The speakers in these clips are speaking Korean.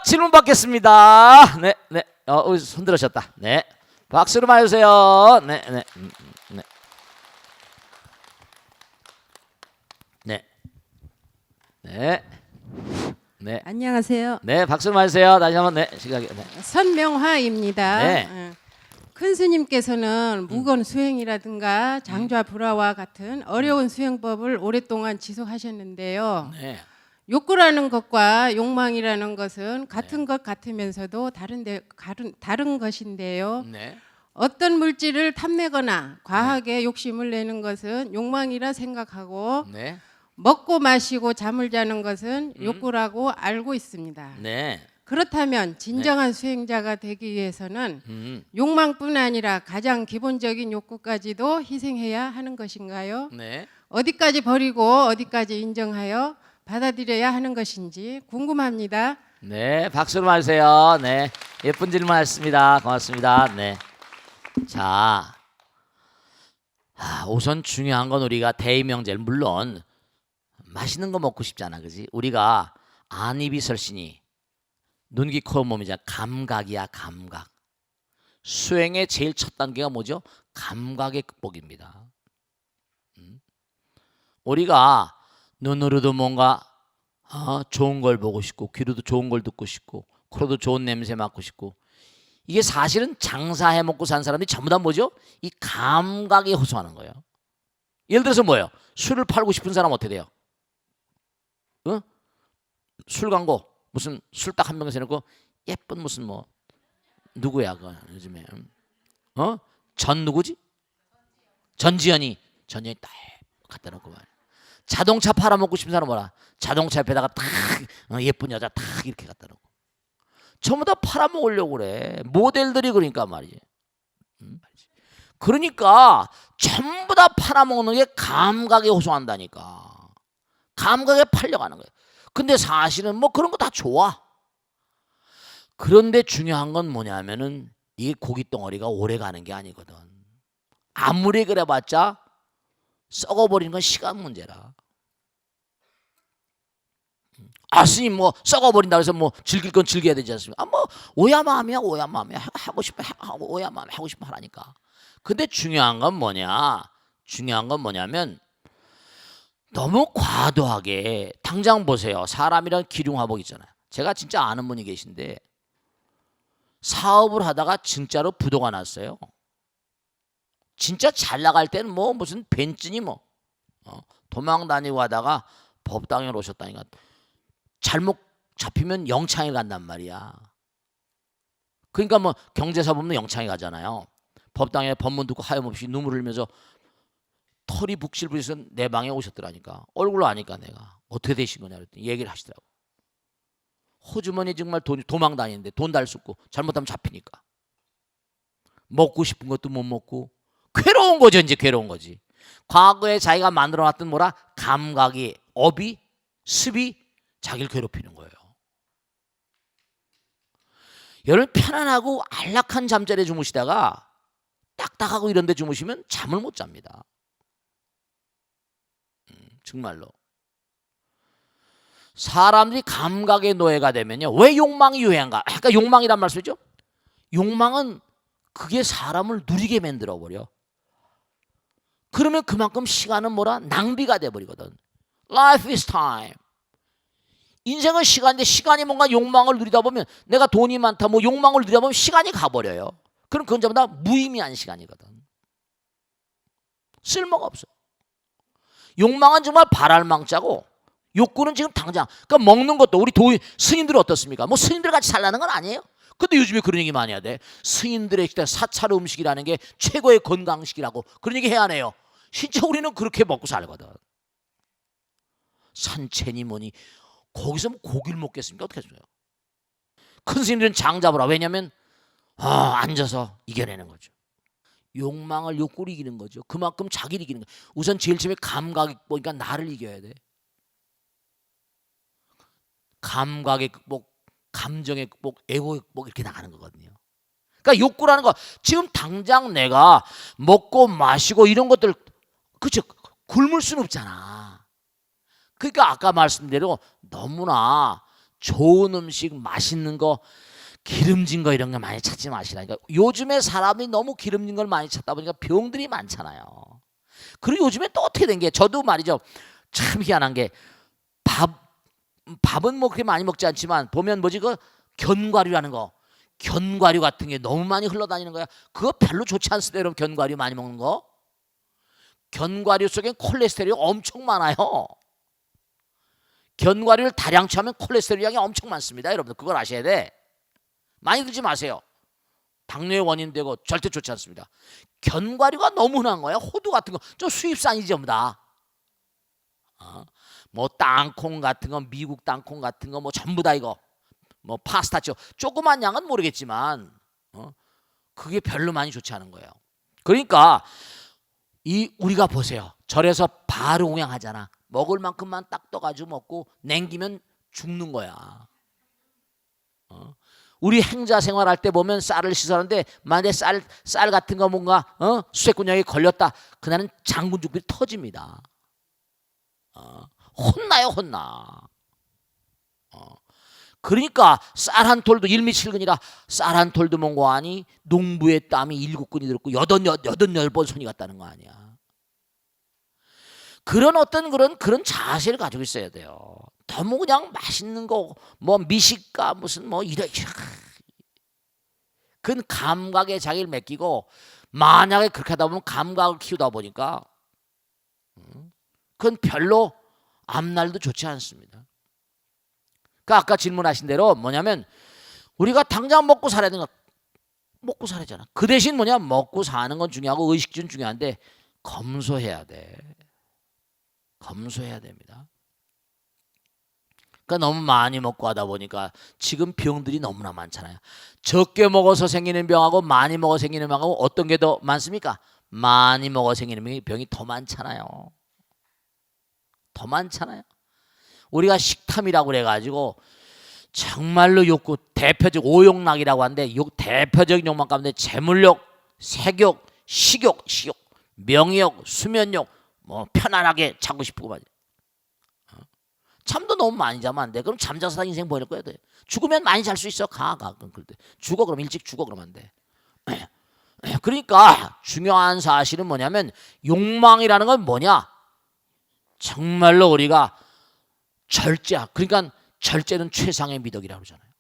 질문 받겠습니다. 네, 네. 손 들으셨다. 네. 박수로 맞으세요. 네, 네. 네. 네. 네. 네. 안녕하세요. 네, 박수로 맞으세요. 다시 한번 네. 시작해. 네. 선명화입니다. 네. 큰 스님께서는 무건 수행이라든가 장좌 불화와 같은 어려운 수행법을 오랫동안 지속하셨는데요. 네. 욕구라는 것과 욕망이라는 것은 같은 것 같으면서도 다른 것인데요. 네. 어떤 물질을 탐내거나 과하게 욕심을 내는 것은 욕망이라 생각하고 네. 먹고 마시고 잠을 자는 것은 욕구라고 알고 있습니다. 네. 그렇다면 진정한 수행자가 되기 위해서는 욕망뿐 아니라 가장 기본적인 욕구까지도 희생해야 하는 것인가요? 네. 어디까지 버리고 어디까지 인정하여 받아들여야 하는 것인지 궁금합니다. 네, 박수로 맞으세요. 네. 예쁜 질문하셨습니다. 고맙습니다. 네. 자, 우선 중요한 건 우리가 대의명절 물론 맛있는 거 먹고 싶잖아, 그지? 우리가 안입이 설신이 눈, 귀, 코, 몸이자 감각이야, 감각. 수행의 제일 첫 단계가 뭐죠? 감각의 극복입니다. 우리가 눈으로도 뭔가 좋은 걸 보고 싶고, 귀로도 좋은 걸 듣고 싶고, 코로도 좋은 냄새 맡고 싶고, 이게 사실은 장사해 먹고 산 사람들이 전부 다 뭐죠? 이 감각에 호소하는 거예요. 예를 들어서 뭐예요? 술을 팔고 싶은 사람 어떻게 돼요? 술 광고 무슨 술 딱 한 병에서 해놓고 예쁜 무슨 뭐 누구야 그 요즘에 전 누구지? 전지현이 딱 갖다 놓고 말이야. 자동차 팔아먹고 싶은 사람 뭐라? 자동차 옆에다가 딱 예쁜 여자 딱 이렇게 갖다 놓고 전부 다 팔아먹으려고 그래. 모델들이 그러니까 말이지. 그러니까 전부 다 팔아먹는 게 감각에 호소한다니까. 감각에 팔려가는 거예요. 근데 사실은 뭐 그런 거 다 좋아. 그런데 중요한 건 뭐냐면은 이게 고기 덩어리가 오래 가는 게 아니거든. 아무리 그래봤자 썩어버리는 건 시간 문제라. 스님 뭐 썩어버린다 해서 뭐 즐길 건 즐겨야 되지 않습니까? 뭐 오야 마음이야 하고 싶어 하고 오야 마음 하고 싶어 하라니까. 근데 중요한 건 뭐냐면 너무 과도하게 당장 보세요. 사람이란 기륭화복 있잖아요. 제가 진짜 아는 분이 계신데 사업을 하다가 진짜로 부도가 났어요. 진짜 잘 나갈 때는 뭐 무슨 벤츠니 뭐 도망 다니고 하다가 법당에 오셨다니까. 잘못 잡히면 영창에 간단 말이야. 그러니까 뭐 경제사범도 영창에 가잖아요. 법당에 법문 듣고 하염없이 눈물을 흘리면서 털이 북실북실해서 내 방에 오셨더라니까. 얼굴로 아니까 내가 어떻게 되신 거냐 그랬더니 얘기를 하시더라고. 호주머니 정말 돈 도망 다니는데 돈 달 수 없고 잘못하면 잡히니까 먹고 싶은 것도 못 먹고 괴로운 거죠. 이제 괴로운 거지. 과거에 자기가 만들어놨던 뭐라 감각이 업이 습이 자기를 괴롭히는 거예요. 여러분 편안하고 안락한 잠자리에 주무시다가 딱딱하고 이런 데 주무시면 잠을 못 잡니다. 정말로. 사람들이 감각의 노예가 되면요. 왜 욕망이 유해한가? 그러니까 욕망이란 말 쓰죠? 욕망은 그게 사람을 누리게 만들어버려. 그러면 그만큼 시간은 뭐라? 낭비가 돼버리거든. Life is time. 인생은 시간인데 시간이 뭔가 욕망을 누리다 보면 내가 돈이 많다 뭐 욕망을 누리다 보면 시간이 가버려요. 그럼 그건 전부 다 무의미한 시간이거든. 쓸모가 없어. 욕망은 정말 발알망자고 욕구는 지금 당장 그러니까 먹는 것도 우리 스님들은 어떻습니까? 뭐 스님들 같이 살라는 건 아니에요. 근데 요즘에 그런 얘기 많이 해야 돼. 스님들의 식단 사찰 음식이라는 게 최고의 건강식이라고 그런 얘기 해야 해요. 진짜 우리는 그렇게 먹고 살거든. 산채니 뭐니 거기서 고기를 먹겠습니까? 어떻게 해줘요? 큰 스님들은 장 잡으라. 왜냐하면 앉아서 이겨내는 거죠. 욕망을 욕구를 이기는 거죠. 그만큼 자기를 이기는 거예요. 우선 제일 처음에 감각이 보니까 나를 이겨야 돼. 감각의 극복, 감정의 극복, 에고의 극복 이렇게 나가는 거거든요. 그러니까 욕구라는 거 지금 당장 내가 먹고 마시고 이런 것들 그렇죠. 굶을 수는 없잖아. 그러니까 아까 말씀대로 너무나 좋은 음식, 맛있는 거, 기름진 거 이런 거 많이 찾지 마시라니까. 요즘에 사람이 너무 기름진 걸 많이 찾다 보니까 병들이 많잖아요. 그리고 요즘에 또 어떻게 된 게, 저도 말이죠, 참 희한한 게, 밥은 뭐 그렇게 많이 먹지 않지만 보면 뭐지, 그 견과류라는 거, 견과류 같은 게 너무 많이 흘러다니는 거야. 그거 별로 좋지 않습니다, 여러분. 견과류 많이 먹는 거. 견과류 속엔 콜레스테롤이 엄청 많아요. 견과류를 다량 취하면 콜레스테롤 양이 엄청 많습니다, 여러분들. 그걸 아셔야 돼. 많이 들지 마세요. 당뇨의 원인 되고 절대 좋지 않습니다. 견과류가 너무 흔한 거야. 호두 같은 거, 좀 수입산이지 전부 다. 뭐 땅콩 같은 거, 미국 땅콩 같은 거, 뭐 전부 다 이거, 뭐 파스타치오, 조그만 양은 모르겠지만 그게 별로 많이 좋지 않은 거예요. 그러니까 우리가 보세요. 절에서 바로 공양하잖아. 먹을 만큼만 딱 떠가지고 먹고 냉기면 죽는 거야. 우리 행자 생활할 때 보면 쌀을 씻었는데 만약에 쌀 같은 거 뭔가 수색군약에 걸렸다, 그날은 장군 죽비 터집니다. 혼나요, 혼나. 그러니까 쌀 한 톨도 1미7근이라 쌀 한 톨도 먹고 하니 농부의 땀이 7근이 들었고 8번 손이 갔다는 거 아니야. 그런 어떤 그런 자세를 가지고 있어야 돼요. 너무 그냥 맛있는 거, 뭐 미식가 무슨 뭐 그건 감각에 자기를 맡기고, 만약에 그렇게 하다 보면 감각을 키우다 보니까 그건 별로 앞날도 좋지 않습니다. 그러니까 아까 질문하신 대로 뭐냐면, 우리가 당장 먹고 살아야 되는 거, 먹고 살아야잖아. 그 대신 뭐냐, 먹고 사는 건 중요하고 의식주는 중요한데 검소해야 돼. 검소해야 됩니다. 그러니까 너무 많이 먹고 하다 보니까 지금 병들이 너무나 많잖아요. 적게 먹어서 생기는 병하고 많이 먹어 생기는 병하고 어떤 게 더 많습니까? 많이 먹어 생기는 병이 더 많잖아요. 더 많잖아요. 우리가 식탐이라고 그래가지고 정말로 욕구, 대표적 오욕락이라고 하는데, 대표적인 욕망 가운데 재물욕, 색욕, 식욕, 명욕, 수면욕, 뭐 편안하게 자고 싶고 말이야. 잠도 너무 많이 자면 안 돼. 그럼 잠자서 다 인생 보낼 거야 돼. 죽으면 많이 잘 수 있어. 죽어, 그럼 일찍 죽어, 그러면 안 돼. 그러니까 중요한 사실은 뭐냐면, 욕망이라는 건 뭐냐, 정말로 우리가 그러니까 절제는 최상의 미덕이라고 그러잖아요.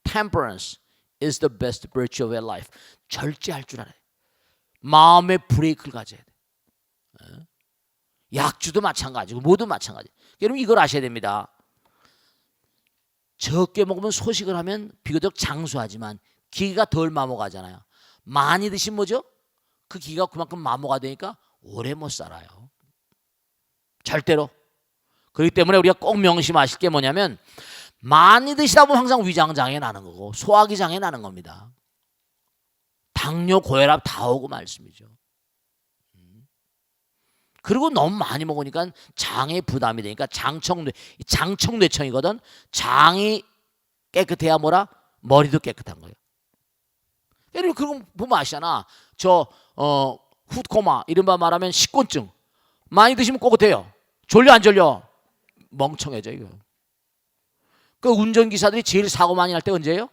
Temperance is the best virtue of your life. 절제할 줄 알아야 돼. 마음의 브레이크를 가져야 돼. 약주도 마찬가지고 모두 마찬가지. 여러분 이걸 아셔야 됩니다. 적게 먹으면 소식을 하면 비교적 장수하지만 기가 덜 마모가잖아요. 많이 드시면 뭐죠? 그 기가 그만큼 마모가 되니까 오래 못 살아요. 절대로. 그렇기 때문에 우리가 꼭 명심하실 게 뭐냐면, 많이 드시다 보면 항상 위장장애 나는 거고 소화기 장애 나는 겁니다. 당뇨, 고혈압 다 오고 말씀이죠. 그리고 너무 많이 먹으니까 장에 부담이 되니까 장청뇌청이거든. 장이 깨끗해야 뭐라? 머리도 깨끗한 거예요. 여러분 그런 거 보면 아시잖아. 후코마 이른바 말하면 식곤증 많이 드시면 꼬긋해요. 졸려 안 졸려? 멍청해져 이거. 그 운전기사들이 제일 사고 많이 날 때 언제예요?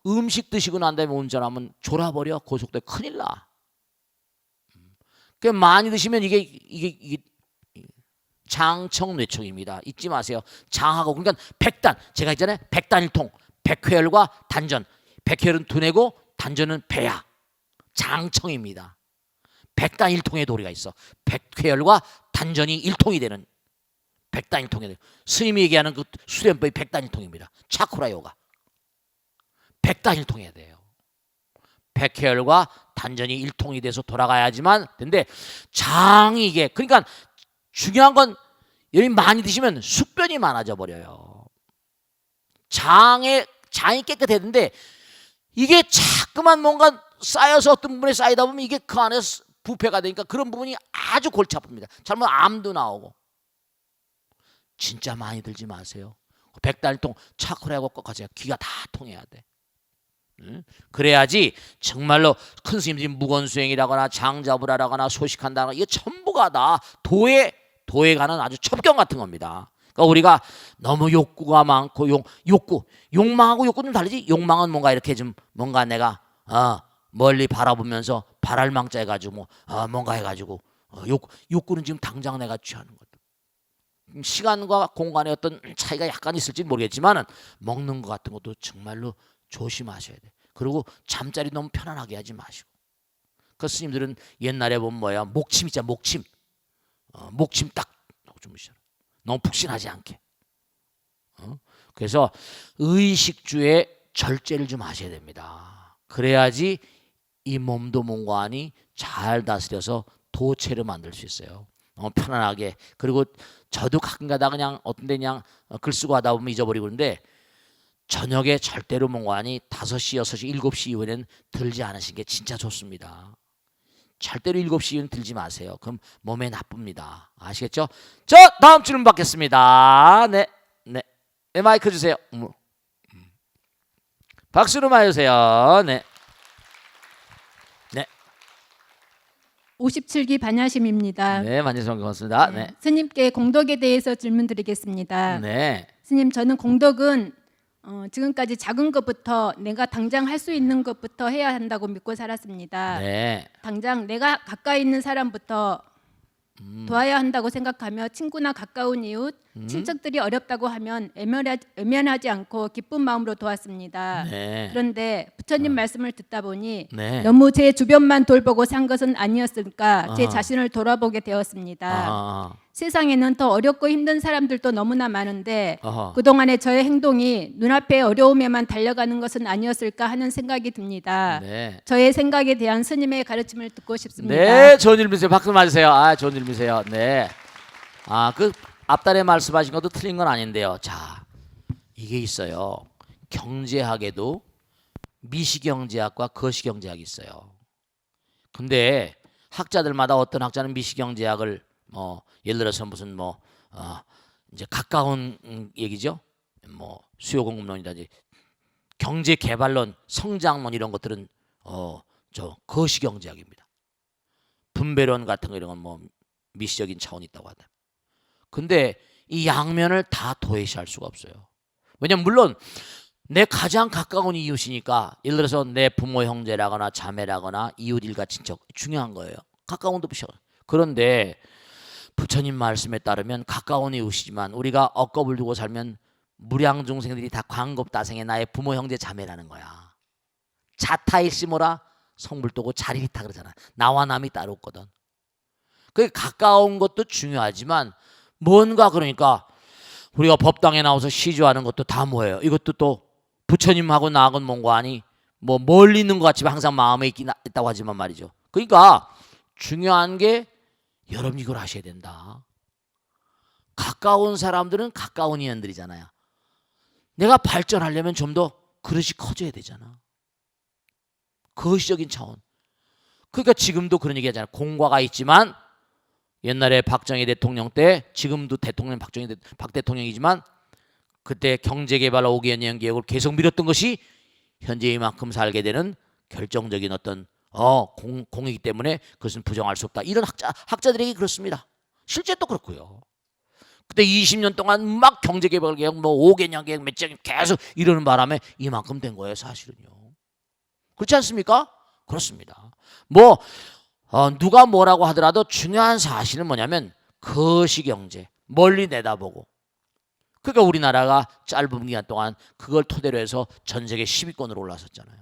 음식 드시고 난 다음에 운전하면 졸아버려. 고속도로에 큰일 나. 그 많이 드시면 이게 장청뇌청입니다. 잊지 마세요. 장하고, 그러니까 백단, 제가 있잖아요. 백단일통, 백회열과 단전. 백회열은 두뇌고 단전은 배야. 장청입니다. 백단일통의 도리가 있어. 백회열과 단전이 일통이 되는, 백단일통이 돼요. 스님이 얘기하는 그 수련법이 백단일통입니다. 차쿠라 요가. 백단일통해야 돼요. 백회열과 단전이 일통이 돼서 돌아가야지만. 근데 장이 이게, 그러니까 중요한 건 여기 많이 드시면 숙변이 많아져 버려요. 장이 깨끗했는데 이게 자꾸만 뭔가 쌓여서 어떤 부분에 쌓이다 보면 이게 그 안에 부패가 되니까 그런 부분이 아주 골치 아픕니다. 잘못 암도 나오고. 진짜 많이 들지 마세요. 백달통 차크라고 꺾어져야 귀가 다 통해야 돼. 그래야지 정말로 큰 스님들이 무건수행이라거나 장자부라라거나 소식한다거나 이게 전부가 다 도에 가는 아주 첩경 같은 겁니다. 그러니까 우리가 너무 욕구가 많고 욕망하고 욕구는 다르지. 욕망은 뭔가 이렇게 좀 뭔가 내가 멀리 바라보면서 발알망자 해가지고 뭔가 해가지고 욕구는 지금 당장 내가 취하는 것도 시간과 공간의 어떤 차이가 약간 있을지 모르겠지만은 먹는 것 같은 것도 정말로 조심하셔야 돼. 그리고 잠자리 너무 편안하게 하지 마시고. 그 스님들은 옛날에 보면 뭐야 목침 있잖아 목침 목침 딱 하고 주무시잖아. 너무 푹신하지 않게. 그래서 의식주의 절제를 좀 하셔야 됩니다. 그래야지 이 몸도 몸관이 잘 다스려서 도체를 만들 수 있어요. 너무 편안하게. 그리고 저도 가끔가다 그냥 어떤 데 그냥 글 쓰고 하다 보면 잊어버리고 그러는데 저녁에 절대로 몸관이 5시, 6시, 7시 이후에는 들지 않으신 게 진짜 좋습니다. 절대로 7시 이후는 들지 마세요. 그럼 몸에 나쁩니다. 아시겠죠? 저 다음 질문 받겠습니다. 네. 마이크 주세요. 박수로 맞으세요. 네. 57기 반야심입니다. 네, 만지성 고맙습니다. 네. 스님께 공덕에 대해서 질문드리겠습니다. 네. 스님, 저는 공덕은 지금까지 작은 것부터 내가 당장 할 수 있는 것부터 해야 한다고 믿고 살았습니다. 네. 당장 내가 가까이 있는 사람부터 도와야 한다고 생각하며 친구나 가까운 이웃, 친척들이 어렵다고 하면 외면하지 않고 기쁜 마음으로 도왔습니다. 네. 그런데 부처님 말씀을 듣다 보니 네. 너무 제 주변만 돌보고 산 것은 아니었을까 제 자신을 돌아보게 되었습니다. 아하. 세상에는 더 어렵고 힘든 사람들도 너무나 많은데 아하. 그동안의 저의 행동이 눈앞의 어려움에만 달려가는 것은 아니었을까 하는 생각이 듭니다. 네. 저의 생각에 대한 스님의 가르침을 듣고 싶습니다. 네, 좋은 질문이세요. 박수 맞으세요. 좋은 질문이세요. 네. 그 앞달에 말씀하신 것도 틀린 건 아닌데요. 자, 이게 있어요. 경제학에도 미시경제학과 거시경제학이 있어요. 근데 학자들마다 어떤 학자는 미시경제학을 예를 들어서 무슨 이제 가까운 얘기죠. 수요 공급론이라든지 경제 개발론, 성장론 이런 것들은 저 거시경제학입니다. 분배론 같은 거 이런 건 미시적인 차원이 있다고 하다. 근데 이 양면을 다 도외시할 수가 없어요. 왜냐면 물론 내 가장 가까운 이웃이니까 예를 들어서 내 부모 형제라거나 자매라거나 이웃 일가 친척 중요한 거예요. 가까운 도부셔. 그런데 부처님 말씀에 따르면 가까운 이웃이지만 우리가 억겁을 두고 살면 무량중생들이 다 광겁다생의 나의 부모 형제 자매라는 거야. 자타일시모라 성불도고 자리리타 그러잖아. 나와 남이 따로 없거든. 그 가까운 것도 중요하지만 뭔가 그러니까 우리가 법당에 나와서 시주하는 것도 다 뭐예요? 이것도 또 부처님하고 나하고는 뭔가 아니 멀리 있는 것 같지만 항상 마음에 있다고 하지만 말이죠. 그러니까 중요한 게 여러분 이걸 아셔야 된다. 가까운 사람들은 가까운 인연들이잖아요. 내가 발전하려면 좀 더 그릇이 커져야 되잖아. 거시적인 차원. 그러니까 지금도 그런 얘기 하잖아요. 공과가 있지만 옛날에 박정희 대통령 때 지금도 대통령 박 대통령이지만 그때 경제개발 5개년 계획을 계속 밀었던 것이 현재 이만큼 살게 되는 결정적인 어떤 공이기 때문에 그것은 부정할 수 없다. 이런 학자들에게 그렇습니다. 실제 또 그렇고요. 그때 20년 동안 막 경제개발 계획 5개년 계획 몇 장 계속 이러는 바람에 이만큼 된 거예요. 사실은요. 그렇지 않습니까? 그렇습니다. 누가 뭐라고 하더라도 중요한 사실은 뭐냐면 거시경제 멀리 내다보고 그러니까 우리나라가 짧은 기간 동안 그걸 토대로 해서 전 세계 10위권으로 올라섰잖아요.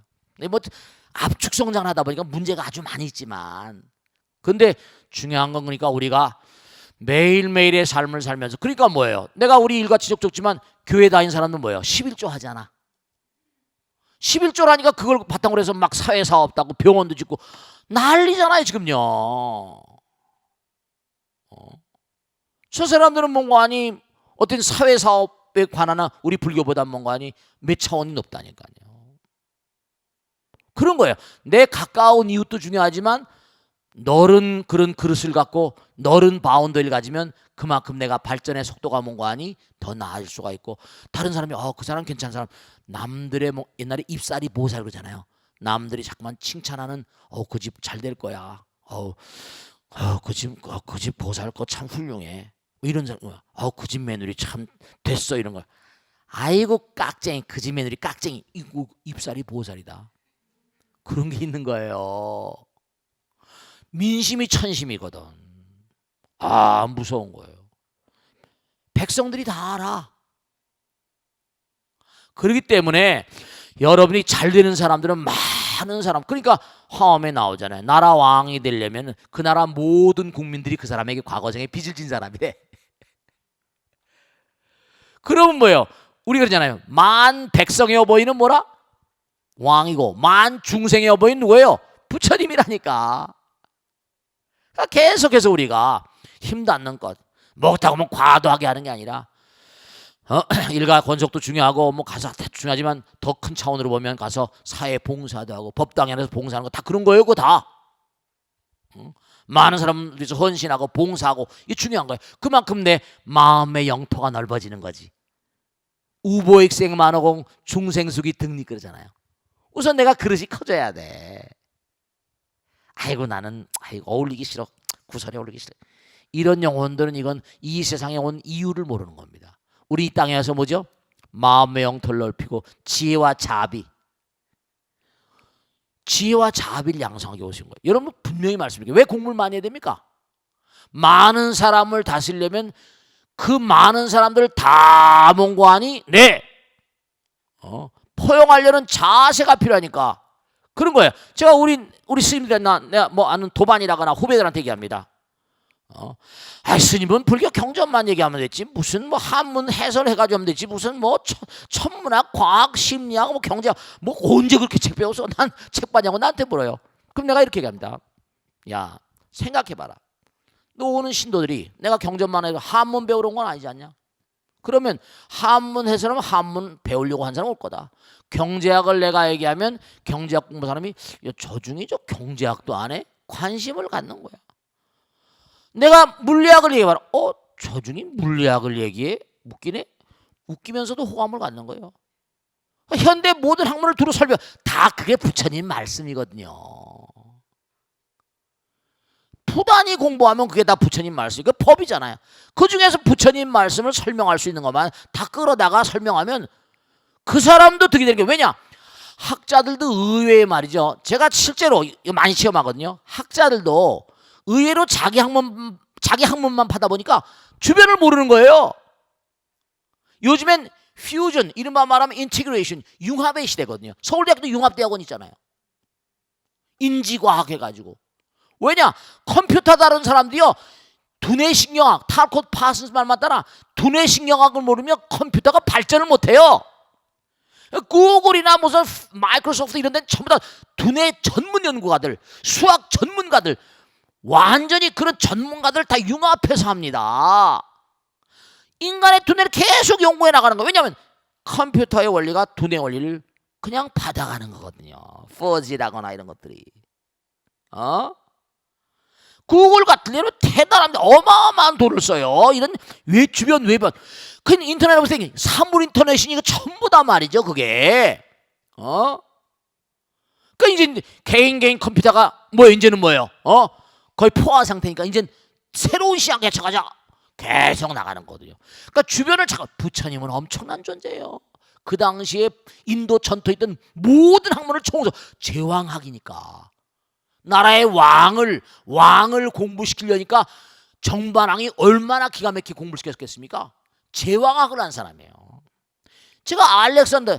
압축 성장을 하다 보니까 문제가 아주 많이 있지만 근데 중요한 건 그러니까 우리가 매일매일의 삶을 살면서 그러니까 뭐예요? 내가 우리 일가 지적 적지만 교회 다닌 사람은 뭐예요? 11조 하잖아. 11조라니까 그걸 바탕으로 해서 막 사회사업도 하고 병원도 짓고 난리잖아요 지금요. 저 사람들은 뭔가 아니 어떤 사회사업에 관한 우리 불교보다 뭔가 아니 몇 차원이 높다니까요. 그런 거예요. 내 가까운 이웃도 중요하지만 넓은 그런 그릇을 갖고 넓은 바운더리를 가지면 그만큼 내가 발전의 속도가 뭔가 하니 더 나아질 수가 있고 다른 사람이 그 사람 괜찮은 사람 남들의 옛날에 입살이 보살 그러잖아요. 남들이 자꾸만 칭찬하는 그 집 잘 될 거야. 그 집 보살 거 참 훌륭해. 이런 사람, 그 집 며느리 참 됐어 이런 거. 아이고 깍쟁이, 그 집 며느리 깍쟁이, 이거 입살이 보살이다. 그런 게 있는 거예요. 민심이 천심이거든. 무서운 거예요. 백성들이 다 알아. 그렇기 때문에 여러분이 잘 되는 사람들은 많은 사람, 그러니까 화엄에 나오잖아요. 나라 왕이 되려면 그 나라 모든 국민들이 그 사람에게 과거생에 빚을 진 사람이래. 그러면 뭐예요? 우리 그러잖아요. 만 백성의 어버이는 뭐라? 왕이고 만 중생의 어버이는 누구예요? 부처님이라니까. 그러니까 계속해서 우리가 힘도 않는 것, 먹다고 하면 과도하게 하는 게 아니라 일가 권속도 중요하고 뭐 가서 다 중요하지만 더 큰 차원으로 보면 가서 사회 봉사도 하고 법당 안에서 봉사하는 거 다 그런 거예요. 그거 다. 많은 사람을 위해서 헌신하고 봉사하고 이게 중요한 거예요. 그만큼 내 마음의 영토가 넓어지는 거지. 우보익생 만호공 중생수기 등리 그러잖아요. 우선 내가 그릇이 커져야 돼. 나는 어울리기 싫어. 구설에 어울리기 싫어. 이런 영혼들은 이건 이 세상에 온 이유를 모르는 겁니다. 우리 이 땅에 와서 뭐죠? 마음의 영토를 넓히고 지혜와 자비를 양성하게 오신 거예요. 여러분 분명히 말씀드릴게요. 왜 공부를 많이 해야 됩니까? 많은 사람을 다스리려면 그 많은 사람들을 다 mon고하니 포용하려는 자세가 필요하니까 그런 거예요. 제가 우리 스님들이나 내가 뭐 아는 도반이라거나 후배들한테 얘기합니다. 스님은 불교 경전만 얘기하면 됐지 무슨 뭐 한문 해설해가지고 하면 됐지 무슨 뭐 천문학, 과학, 심리학, 뭐 경제학 뭐 언제 그렇게 책 배워서 난 책 봤냐고 나한테 물어요. 그럼 내가 이렇게 얘기합니다. 야 생각해봐라. 너 오는 신도들이 내가 경전만 해도 한문 배우러 온 건 아니지 않냐? 그러면 한문 해설하면 한문 배우려고 한 사람 올 거다. 경제학을 내가 얘기하면 경제학 공부 사람이 저 중에 저 경제학도 안 해? 관심을 갖는 거야. 내가 물리학을 얘기해봐라. 저 중에 물리학을 얘기해? 웃기네? 웃기면서도 호감을 갖는 거예요. 현대 모든 학문을 두루 설명 다 그게 부처님 말씀이거든요. 부단히 공부하면 그게 다 부처님 말씀. 그 법이잖아요. 그 중에서 부처님 말씀을 설명할 수 있는 것만 다 끌어다가 설명하면 그 사람도 듣게 되는 게 왜냐? 학자들도 의외의 말이죠. 제가 실제로 많이 체험하거든요. 학자들도 의외로 자기 학문만 파다 보니까 주변을 모르는 거예요. 요즘엔 퓨전, 이른바 말하면 인티그레이션, 융합의 시대거든요. 서울대학도 융합대학원 있잖아요. 인지과학 해가지고. 왜냐? 컴퓨터 다루는 사람들이요. 두뇌신경학, 탈콧 파슨스 말만 따라 두뇌신경학을 모르면 컴퓨터가 발전을 못해요. 구글이나 무슨 마이크로소프트 이런 데는 전부 다 두뇌 전문 연구가들, 수학 전문가들, 완전히 그런 전문가들 다 융합해서 합니다. 인간의 두뇌를 계속 연구해 나가는 거예요. 왜냐하면 컴퓨터의 원리가 두뇌 원리를 그냥 받아가는 거거든요. 퍼지라거나 이런 것들이. 구글 같은 데는 대단합니다. 어마어마한 돈을 써요. 이런 주변 외변. 그 인터넷에 보세요. 사물 인터넷이니 이거 전부 다 말이죠. 그게. 그 이제 개인 컴퓨터가 이제는 뭐예요? 거의 포화 상태니까 이제 새로운 시장 개척하자. 계속 나가는 거거든요. 그러니까 주변을 부처님은 엄청난 존재예요. 그 당시에 인도 전토에 있던 모든 학문을 총서 제왕학이니까. 나라의 왕을 공부시키려니까 정반왕이 얼마나 기가 막히게 공부를 시켰겠습니까? 제왕학을 한 사람이에요. 제가 알렉산더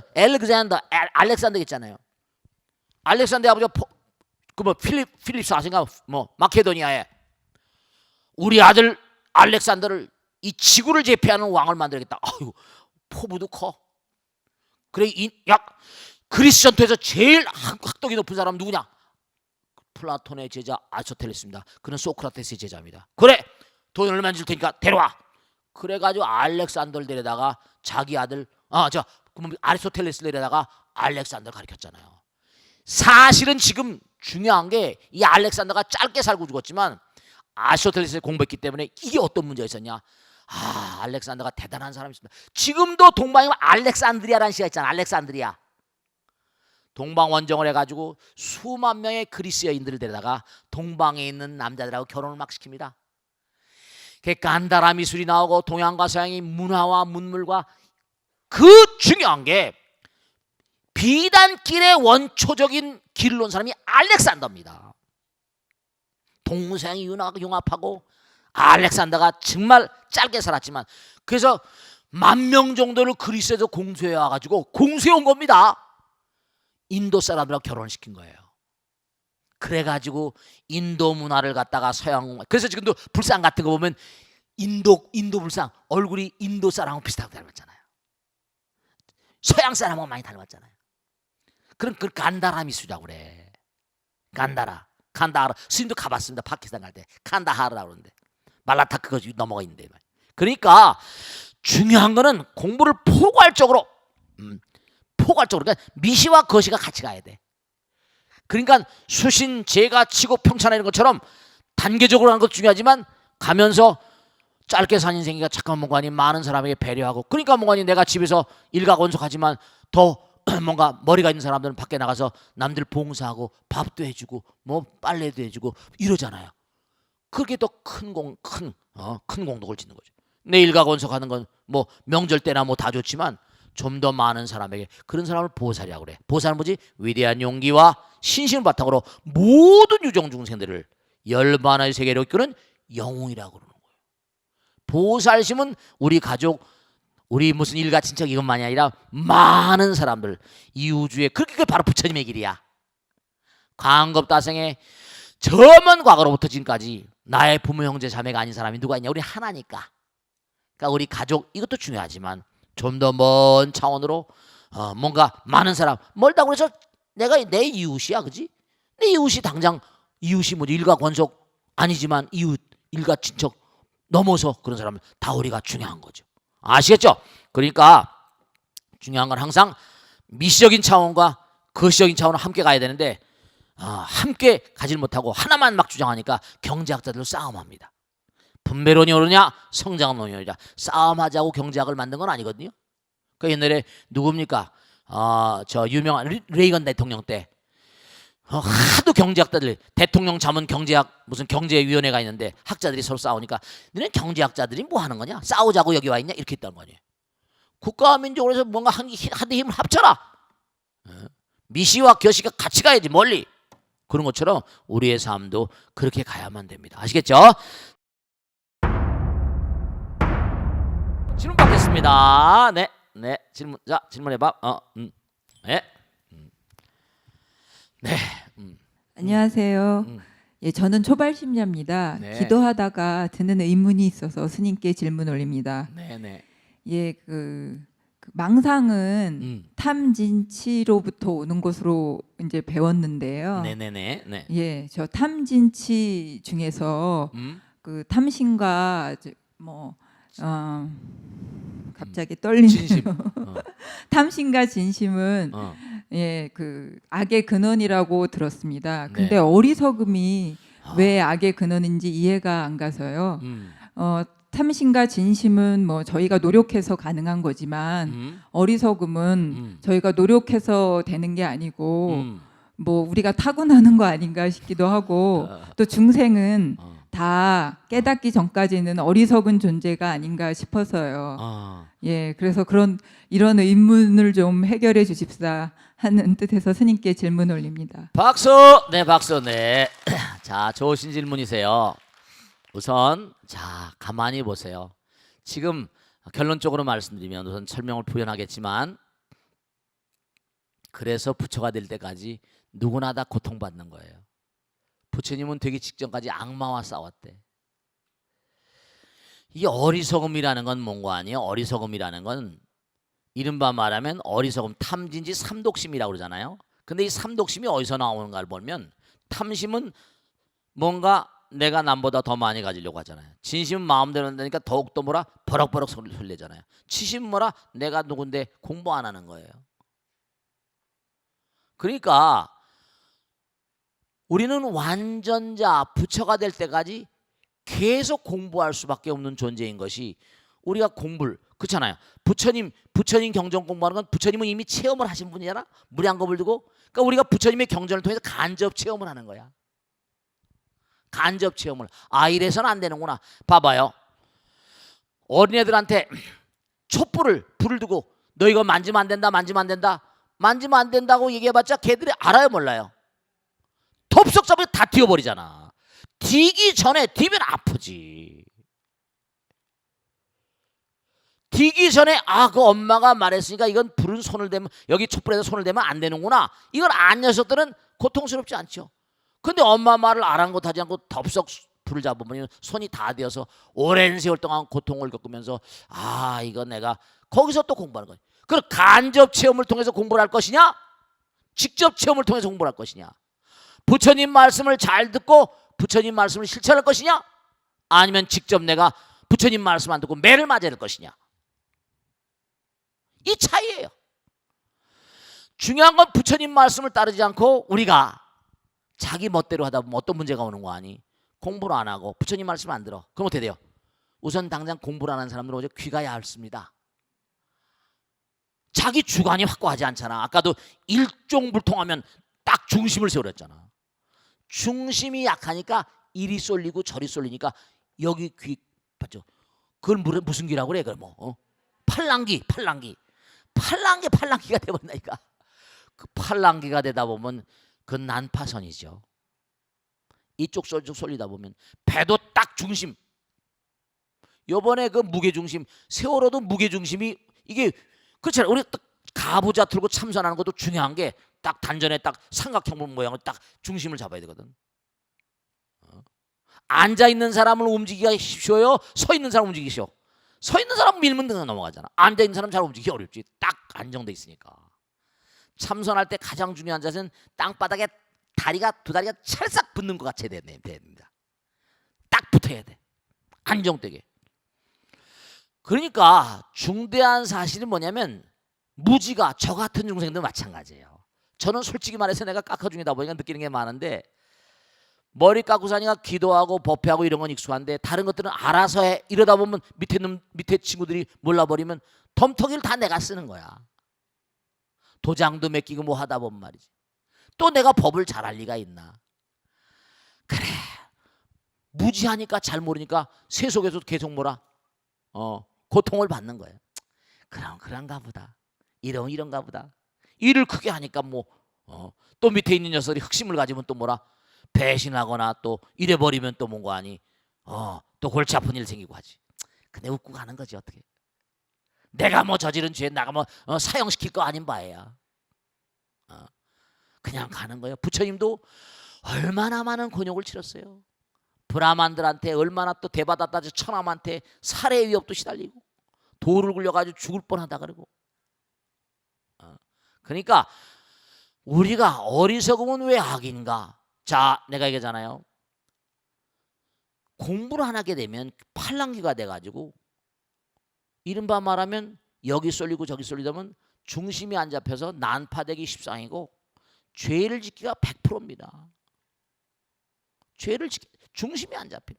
있잖아요. 알렉산더 아버지가 필립스 아신가? 마케도니아에 우리 아들 알렉산더를 이 지구를 제패하는 왕을 만들겠다. 아유, 포부도 커. 그래, 그리스 전투에서 제일 학덕이 높은 사람 누구냐? 플라톤의 제자 아리스토텔레스입니다. 그는 소크라테스의 제자입니다. 그래, 돈 얼마 줄 테니까 데려와. 그래가지고 알렉산더를 데려다가 자기 아들 아리스토텔레스 데려다가 알렉산더를 가르쳤잖아요. 사실은 지금 중요한 게 이 알렉산더가 짧게 살고 죽었지만 아리스토텔레스를 공부했기 때문에 이게 어떤 문제가 있었냐? 알렉산더가 대단한 사람이었습니다. 지금도 동방에 알렉산드리아라는 시가 있잖아. 알렉산드리아. 동방 원정을 해가지고 수만 명의 그리스 여인들을 데려다가 동방에 있는 남자들하고 결혼을 막 시킵니다. 간다라 미술이 나오고 동양과 서양의 문화와 문물과 그 중요한 게 비단길의 원초적인 길을 놓은 사람이 알렉산더입니다. 동서양이 융합하고 알렉산더가 정말 짧게 살았지만 그래서 10,000명 정도를 그리스에서 공수해 와가지고 공수해 온 겁니다. 인도 사람들하고 결혼을 시킨 거예요. 그래가지고 인도 문화를 갖다가 서양, 그래서 지금도 불상 같은 거 보면 인도 불상 얼굴이 인도 사람하고 비슷하게 닮았잖아요. 서양 사람하고 많이 닮았잖아요. 그럼 그 간다라 미술이라고 그래. 간다라 스님도 가봤습니다. 파키스탄 갈 때 칸다하르라고 그러는데 말라타 그거 넘어가 있는데. 그러니까 중요한 거는 공부를 포괄적으로 그러니까 미시와 거시가 같이 가야 돼. 그러니까 수신, 제가, 치고, 평찬하는 것처럼 단계적으로 하는 것도 중요하지만 가면서 짧게 산 인생이가 잠깐 뭔가니 많은 사람에게 배려하고, 그러니까 뭔가니 내가 집에서 일가건석하지만 더 뭔가 머리가 있는 사람들은 밖에 나가서 남들 봉사하고 밥도 해주고 뭐 빨래도 해주고 이러잖아요. 그게 더 큰 공덕을 짓는 거죠. 내 일가건석하는 건 뭐 명절 때나 뭐 다 좋지만 좀 더 많은 사람에게, 그런 사람을 보살이라고 그래. 보살은 뭐지? 위대한 용기와 신심을 바탕으로 모든 유정 중생들을 열반의 세계로 이끄는 영웅이라고 그러는 거예요. 보살심은 우리 가족, 우리 무슨 일가 친척 이것만이 아니라 많은 사람들, 이 우주에, 그게 바로 부처님의 길이야. 광겁다생에 저 먼 과거로부터 지금까지 나의 부모 형제 자매가 아닌 사람이 누가 있냐? 우리 하나니까. 그러니까 우리 가족, 이것도 중요하지만 좀 더 먼 차원으로 뭔가 많은 사람, 멀다고 해서 내가 내 이웃이야, 그지? 내 이웃이 당장 이웃이 뭐지? 일가 권속 아니지만 이웃, 일가 친척 넘어서 그런 사람은 다 우리가 중요한 거죠. 아시겠죠? 그러니까 중요한 건 항상 미시적인 차원과 거시적인 차원을 함께 가야 되는데 함께 가질 못하고 하나만 막 주장하니까 경제학자들로 싸움합니다. 분배론이 옳으냐 성장론이 옳으냐, 싸움하자고 경제학을 만든 건 아니거든요. 그 옛날에 누굽니까? 저 유명한 레이건 대통령 때 하도 경제학자들, 대통령 자문 경제학 무슨 경제위원회가 있는데 학자들이 서로 싸우니까 너네 경제학자들이 뭐 하는 거냐? 싸우자고 여기 와 있냐? 이렇게 했다는 거아니에요. 국가와 민족으로 해서 뭔가 한데 힘을 합쳐라. 미시와 겨시가 같이 가야지, 멀리. 그런 것처럼 우리의 삶도 그렇게 가야만 됩니다. 아시겠죠? 질문 받겠습니다. 네. 질문, 자, 질문해봐. 네. 네. 안녕하세요. 예, 저는 초발심자입니다. 네. 기도하다가 드는 의문이 있어서 스님께 질문 올립니다. 네. 예, 그 망상은 탐진치로부터 오는 것으로 이제 배웠는데요. 네. 예, 저 탐진치 중에서 그 탐심과 뭐 갑자기 떨리네요. 진심. 탐심과 진심은 예, 그 악의 근원이라고 들었습니다. 근데 네. 어리석음이 왜 악의 근원인지 이해가 안 가서요. 탐심과 진심은 뭐 저희가 노력해서 가능한 거지만 어리석음은 저희가 노력해서 되는 게 아니고 뭐 우리가 타고나는 거 아닌가 싶기도 하고, 또 중생은 다 깨닫기 전까지는 어리석은 존재가 아닌가 싶어서요. 예, 그래서 이런 의문을 좀 해결해 주십사 하는 뜻에서 스님께 질문 올립니다. 박수. 네, 박수. 네. 자, 좋으신 질문이세요. 우선 자, 가만히 보세요. 지금 결론적으로 말씀드리면 우선 설명을 부연하겠지만, 그래서 부처가 될 때까지 누구나 다 고통받는 거예요. 부처님은 되기 직전까지 악마와 싸웠대. 이 어리석음이라는 건 뭔가 아니에요? 어리석음이라는 건 이른바 말하면 어리석음, 탐진지 삼독심이라고 그러잖아요. 근데 이 삼독심이 어디서 나오는가를 보면, 탐심은 뭔가 내가 남보다 더 많이 가지려고 하잖아요. 진심은 마음대로 한다니까 더욱더 뭐라 버럭버럭 소리를 내잖아요. 치심은 뭐라 내가 누군데 공부 안 하는 거예요. 그러니까 우리는 완전자, 부처가 될 때까지 계속 공부할 수밖에 없는 존재인 것이, 우리가 공부를, 그렇잖아요. 부처님 경전 공부하는 건 부처님은 이미 체험을 하신 분이잖아. 무량겁을 두고. 그러니까 우리가 부처님의 경전을 통해서 간접 체험을 하는 거야. 간접 체험을. 이래서는 안 되는구나. 봐봐요. 어린애들한테 불을 두고 너 이거 만지면 안 된다, 만지면 안 된다, 만지면 안 된다고 얘기해봤자 걔들이 알아요, 몰라요? 덥석 잡고 다 튀어버리잖아. 튀기 전에 튀면 아프지. 튀기 전에 그 엄마가 말했으니까 이건 불은 손을 대면, 여기 촛불에서 손을 대면 안 되는구나, 이걸 안 녀석들은 고통스럽지 않죠. 근데 엄마 말을 아랑곳하지 않고 덥석 불을 잡으면 손이 다 되어서 오랜 세월 동안 고통을 겪으면서 이거 내가 거기서 또 공부하는 거예요. 그럼 간접 체험을 통해서 공부를 할 것이냐, 직접 체험을 통해서 공부를 할 것이냐, 부처님 말씀을 잘 듣고 부처님 말씀을 실천할 것이냐, 아니면 직접 내가 부처님 말씀 안 듣고 매를 맞아야 될 것이냐, 이 차이예요. 중요한 건 부처님 말씀을 따르지 않고 우리가 자기 멋대로 하다 보면 어떤 문제가 오는 거 아니? 공부를 안 하고 부처님 말씀을 안 들어. 그럼 어떻게 돼요? 우선 당장 공부를 안 하는 사람들은 오히려 귀가 얇습니다. 자기 주관이 확고하지 않잖아. 아까도 일종불통하면 딱 중심을 세우랬잖아. 중심이 약하니까 이리 쏠리고 저리 쏠리니까 여기 귀 봤죠? 그걸 무슨 귀라고 그래? 그걸 팔랑기가 돼버린다니까. 그 팔랑기가 되다 보면 그 난파선이죠. 이쪽 저쪽 쏠리다 보면 배도 딱 중심. 요번에 그 무게중심, 세월호도 무게중심이 이게 그렇잖아요. 우리 딱 가부좌 틀고 참선하는 것도 중요한 게 딱 단전에 딱 삼각형 모양을 딱 중심을 잡아야 되거든. 앉아 있는 사람을 움직이기가 쉬워요, 서 있는 사람 움직이기 쉬워? 서 있는 사람 밀면 넘어가잖아. 앉아 있는 사람 잘 움직이기 어렵지. 딱 안정돼 있으니까. 참선할 때 가장 중요한 자세는 땅바닥에 두 다리가 찰싹 붙는 것 같이 됩니다. 딱 붙어야 돼. 안정되게. 그러니까 중대한 사실은 뭐냐면 무지가 저 같은 중생도 마찬가지예요. 저는 솔직히 말해서 내가 깎아 중이다 보니까 느끼는 게 많은데, 머리 깎고 사니까 기도하고 법회하고 이런 건 익숙한데 다른 것들은 알아서 해. 이러다 보면 밑에 친구들이 몰라버리면 덤터기를 다 내가 쓰는 거야. 도장도 맡기고 뭐 하다 보면 말이지. 또 내가 법을 잘할 리가 있나? 그래, 무지하니까 잘 모르니까 세속에서 계속 고통을 받는 거예요. 그런가 보다. 이런가 보다. 일을 크게 하니까 또 밑에 있는 녀석이 흑심을 가지면 또 배신하거나 또 이래버리면 또 뭔가 아니 또 골치 아픈 일 생기고 하지. 근데 웃고 가는 거지. 어떻게 내가 저지른 죄 나가 사형시킬 거 아닌 바에야. 그냥 가는 거예요. 부처님도 얼마나 많은 곤욕을 치렀어요. 브라만들한테 얼마나 또 대받았다 천함한테 살해 위협도 시달리고 돌을 굴려가지고 죽을 뻔하다 그러고. 그러니까 우리가 어리석으면 왜 악인가? 자, 내가 얘기하잖아요. 공부를 안 하게 되면 팔랑귀가 돼가지고 이른바 말하면 여기 쏠리고 저기 쏠리다면 중심이 안 잡혀서 난파되기 십상이고 죄를 짓기가 100%입니다. 중심이 안 잡혀.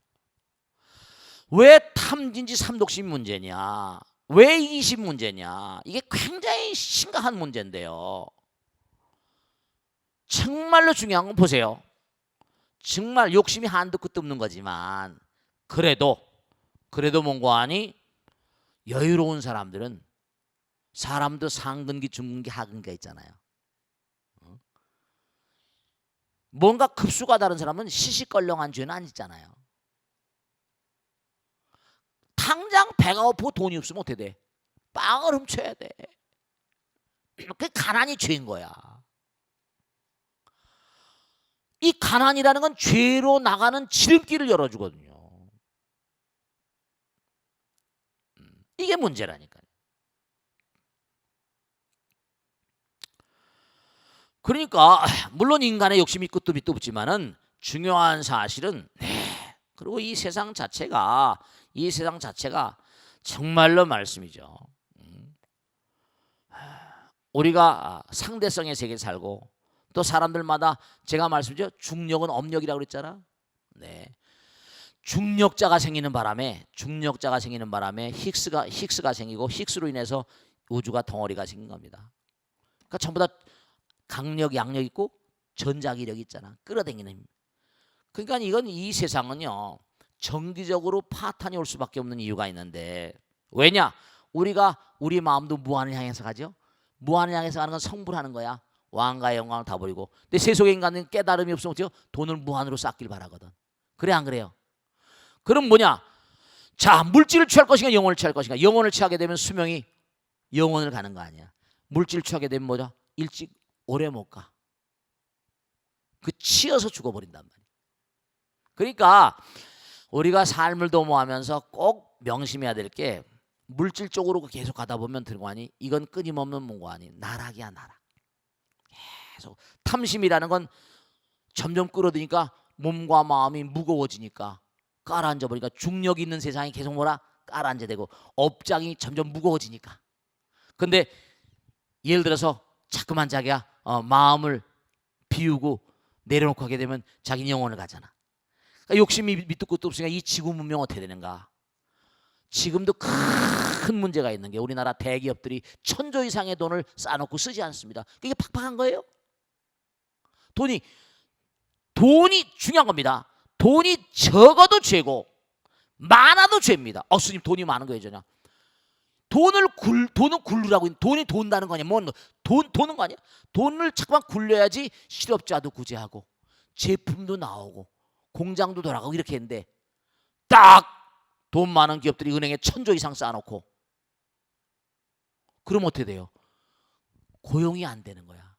왜 탐진지 삼독심이 문제냐? 왜 이심 문제냐? 이게 굉장히 심각한 문제인데요. 정말로 중요한 건 보세요. 정말 욕심이 한도 끝도 없는 거지만 그래도 뭔가 하니 여유로운 사람들은 사람도 상근기, 중근기, 하근기가 있잖아요. 뭔가 급수가 다른 사람은 시시껄렁한 죄는 안 짓잖아요. 당장 배가 고프고 돈이 없으면 어떻게 돼? 빵을 훔쳐야 돼. 그 가난이 죄인 거야. 이 가난이라는 건 죄로 나가는 지름길을 열어주거든요. 이게 문제라니까요. 그러니까 물론 인간의 욕심이 끝도 밑도 없지만은 중요한 사실은 그리고 이 세상 자체가 정말로 말씀이죠. 우리가 상대성의 세계에 살고 또 사람들마다 제가 말씀드렸죠. 중력은 업력이라고 그랬잖아. 네. 중력자가 생기는 바람에 힉스가 생기고 힉스로 인해서 우주가 덩어리가 생긴 겁니다. 그러니까 전부 다 강력, 양력 있고 전자기력 있잖아. 끌어당기는 힘. 그러니까 이 세상은요. 정기적으로 파탄이 올 수밖에 없는 이유가 있는데 왜냐? 우리가 우리 마음도 무한을 향해서 가죠. 무한을 향해서 가는 건 성불하는 거야. 왕가의 영광을 다 버리고. 근데 세속의 인간은 깨달음이 없으면 어때요? 돈을 무한으로 쌓길 바라거든. 그래 안 그래요? 그럼 뭐냐? 자, 물질을 취할 것인가 영혼을 취할 것인가? 영혼을 취하게 되면 수명이 영혼을 가는 거 아니야. 물질을 취하게 되면 뭐죠? 일찍 오래 못 가. 그 치여서 죽어버린단 말이야. 그러니까 우리가 삶을 도모하면서 꼭 명심해야 될 게 물질 쪽으로 계속 가다 보면 들고하니 이건 끊임없는 문고하니 나락이야 나락. 계속 탐심이라는 건 점점 끌어들이니까 몸과 마음이 무거워지니까 깔아앉아 버리니까 중력이 있는 세상이 계속 뭐라 깔아앉아 되고 업장이 점점 무거워지니까. 근데 예를 들어서 자꾸만 자기가 마음을 비우고 내려놓고 하게 되면 자기 영혼을 가잖아. 그러니까 욕심이 밑도 끝도 없으니까 이 지구 문명 어떻게 되는가? 지금도 큰 문제가 있는 게 우리나라 대기업들이 1,000조 이상의 돈을 쌓아놓고 쓰지 않습니다. 이게 팍팍한 거예요. 돈이 중요한 겁니다. 돈이 적어도 죄고 많아도 죄입니다. 스님 돈이 많은 거 예전에 돈은 굴르라고 돈이 돈다는 거 아니야? 도는 거 아니야? 돈을 자꾸만 굴려야지 실업자도 구제하고 제품도 나오고 공장도 돌아가고 이렇게 했는데 딱 돈 많은 기업들이 은행에 1,000조 이상 쌓아놓고 그럼 어떻게 돼요? 고용이 안 되는 거야.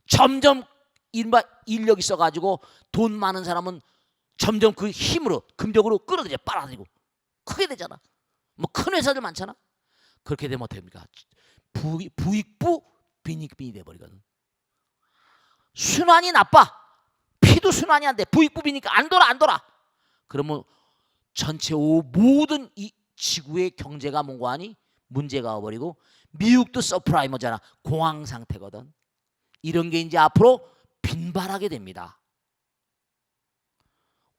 점점 인력이 있어가지고 돈 많은 사람은 점점 그 힘으로 금벽으로 끌어들여 빨아들이고 크게 되잖아. 뭐 큰 회사들 많잖아. 그렇게 되면 어떻게 됩니까? 부익부 빈익빈이 돼버리거든. 순환이 나빠. 피도 순환이 안 돼. 부익부 빈익 안 돌아. 그러면 전체 모든 이 지구의 경제가 뭔가 하니 문제가 와버리고 미국도 서프라이머잖아. 공황 상태거든. 이런 게 이제 앞으로 빈발하게 됩니다.